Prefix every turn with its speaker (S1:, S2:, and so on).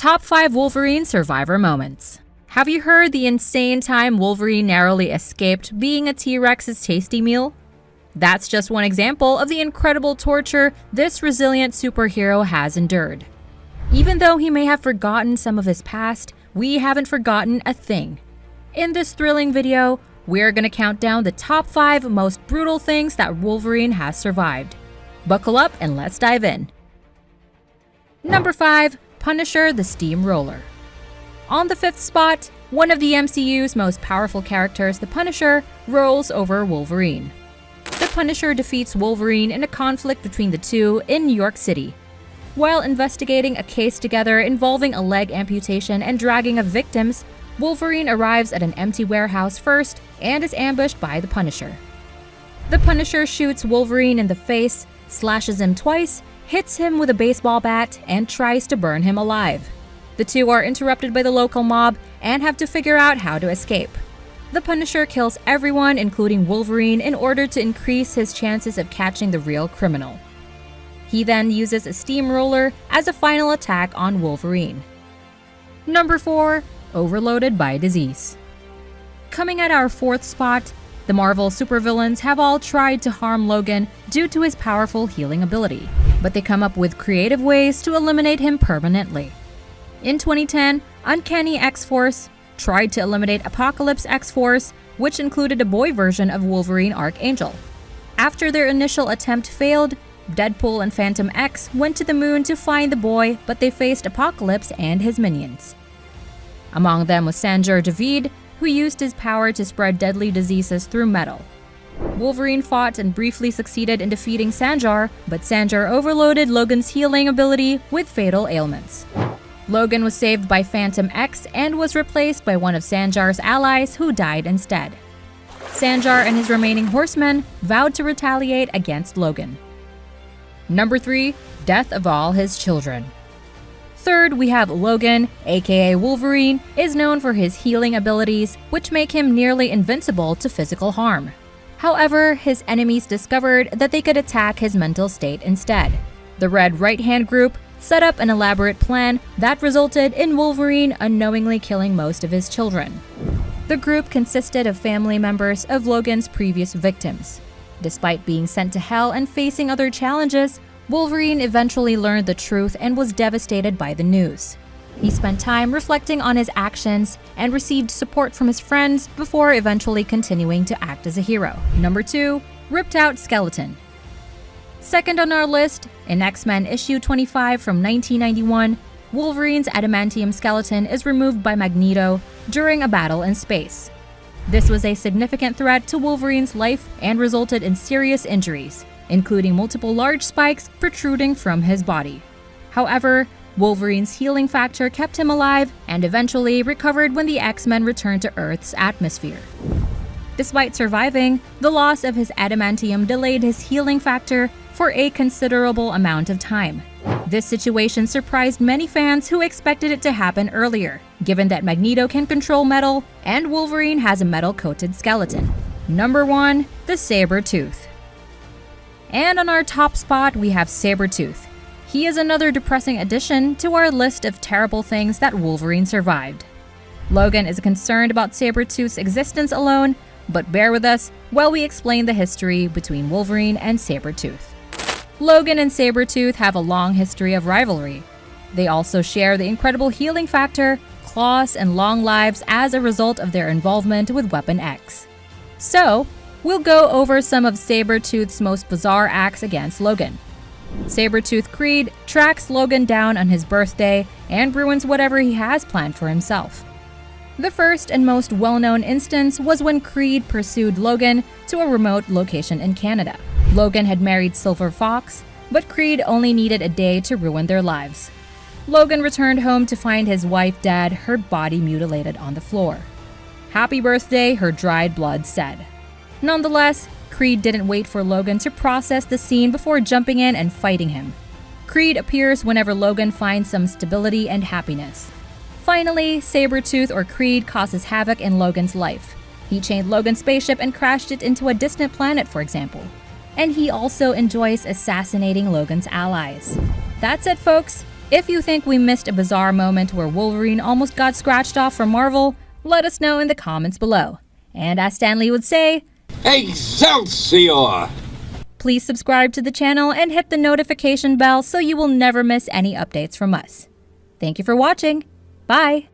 S1: Top 5 Wolverine Survivor Moments. Have you heard the insane time Wolverine narrowly escaped being a T-Rex's tasty meal? That's just one example of the incredible torture this resilient superhero has endured. Even though he may have forgotten some of his past, we haven't forgotten a thing. In this thrilling video, we're gonna count down the top 5 most brutal things that Wolverine has survived. Buckle up and let's dive in. Number 5. Punisher the Steamroller. On the 5th spot, one of the MCU's most powerful characters, the Punisher, rolls over Wolverine. The Punisher defeats Wolverine in a conflict between the two in New York City. While investigating a case together involving a leg amputation and dragging of victims, Wolverine arrives at an empty warehouse first and is ambushed by the Punisher. The Punisher shoots Wolverine in the face, slashes him twice, hits him with a baseball bat, and tries to burn him alive. The two are interrupted by the local mob and have to figure out how to escape. The Punisher kills everyone, including Wolverine, in order to increase his chances of catching the real criminal. He then uses a steamroller as a final attack on Wolverine. Number 4. Overloaded by disease. Coming at our 4th spot, the Marvel supervillains have all tried to harm Logan due to his powerful healing ability, but they come up with creative ways to eliminate him permanently. In 2010, Uncanny X-Force tried to eliminate Apocalypse X-Force, which included a boy version of Wolverine Archangel. After their initial attempt failed, Deadpool and Phantom X went to the moon to find the boy, but they faced Apocalypse and his minions. Among them was Sanjar David, who used his power to spread deadly diseases through metal. Wolverine fought and briefly succeeded in defeating Sanjar, but Sanjar overloaded Logan's healing ability with fatal ailments. Logan was saved by Phantom X and was replaced by one of Sanjar's allies who died instead. Sanjar and his remaining horsemen vowed to retaliate against Logan. Number 3. Death of all his children. Third, we have Logan, aka Wolverine, is known for his healing abilities, which make him nearly invincible to physical harm. However, his enemies discovered that they could attack his mental state instead. The Red Right Hand Group set up an elaborate plan that resulted in Wolverine unknowingly killing most of his children. The group consisted of family members of Logan's previous victims. Despite being sent to hell and facing other challenges, Wolverine eventually learned the truth and was devastated by the news. He spent time reflecting on his actions and received support from his friends before eventually continuing to act as a hero. Number 2. Ripped Out Skeleton. Second on our list, in X-Men issue 25 from 1991, Wolverine's adamantium skeleton is removed by Magneto during a battle in space. This was a significant threat to Wolverine's life and resulted in serious injuries, including multiple large spikes protruding from his body. However, Wolverine's healing factor kept him alive and eventually recovered when the X-Men returned to Earth's atmosphere. Despite surviving, the loss of his adamantium delayed his healing factor for a considerable amount of time. This situation surprised many fans who expected it to happen earlier, given that Magneto can control metal and Wolverine has a metal-coated skeleton. Number 1. The Sabretooth. And on our top spot, we have Sabretooth. He is another depressing addition to our list of terrible things that Wolverine survived. Logan is concerned about Sabretooth's existence alone, but bear with us while we explain the history between Wolverine and Sabretooth. Logan and Sabretooth have a long history of rivalry. They also share the incredible healing factor, claws, and long lives as a result of their involvement with Weapon X. So, we'll go over some of Sabretooth's most bizarre acts against Logan. Sabretooth Creed tracks Logan down on his birthday and ruins whatever he has planned for himself. The first and most well-known instance was when Creed pursued Logan to a remote location in Canada. Logan had married Silver Fox, but Creed only needed a day to ruin their lives. Logan returned home to find his wife dead, her body mutilated on the floor. "Happy birthday," her dried blood said. Nonetheless, Creed didn't wait for Logan to process the scene before jumping in and fighting him. Creed appears whenever Logan finds some stability and happiness. Finally, Sabretooth or Creed causes havoc in Logan's life. He chained Logan's spaceship and crashed it into a distant planet, for example. And he also enjoys assassinating Logan's allies. That's it, folks. If you think we missed a bizarre moment where Wolverine almost got scratched off from Marvel, let us know in the comments below. And as Stan Lee would say,
S2: Excelsior!
S1: Please subscribe to the channel and hit the notification bell so you will never miss any updates from us. Thank you for watching. Bye!